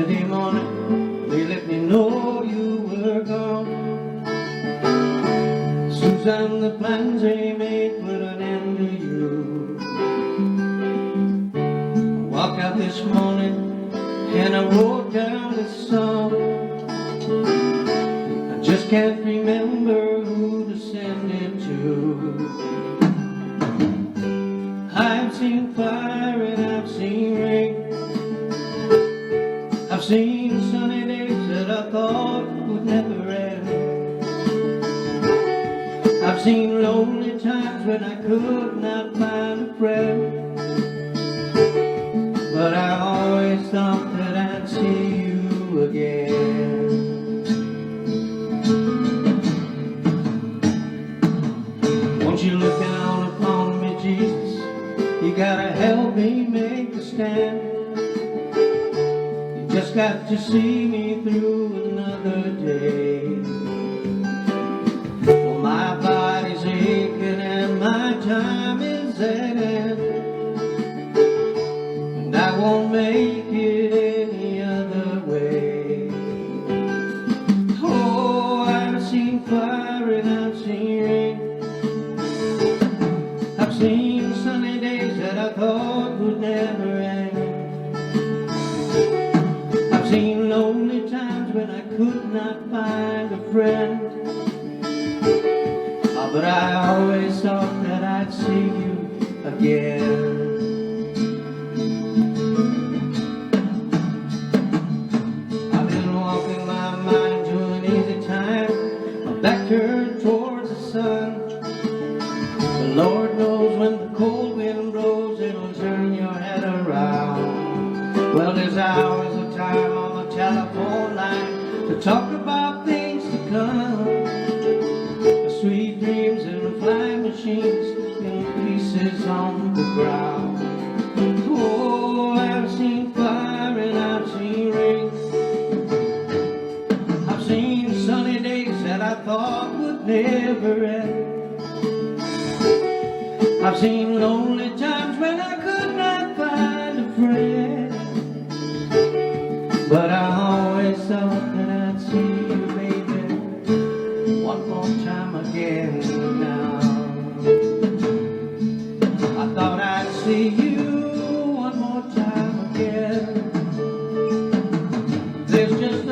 Saturday morning, they let me know you were gone. Susan, the plans they made put an end to you. I walked out this morning and I wrote down this song. I just can't remember who to send it to. I've seen fire and I've seen rain. I've seen sunny days that I thought would never end. I've seen lonely times when I could not find a friend. But I always thought that I'd see you again. Won't you look down upon me, Jesus? You gotta help me make a stand. You just got to see me through another day. Well, my body's aching and my time is at end, and I won't make it any other way. Oh, I've seen fire and I've seen rain. I've seen sunny days that I thought would never end. I've seen lonely times when I could not find a friend. Oh, but I always thought that I'd see you again. I've been walking my mind to an easy time, my back turned towards the sun. The Lord knows when the cold wind blows, it'll turn your head around. Well, there's hours of time on the telephone line to talk about things to come. The sweet dreams and flying machines in pieces on the ground. Oh, I've seen fire and I've seen rain. I've seen sunny days that I thought would never end. I've seen lonely times when I could not find a friend. But I always thought that I'd see you, baby, one more time again now. I thought I'd see you one more time again. There's just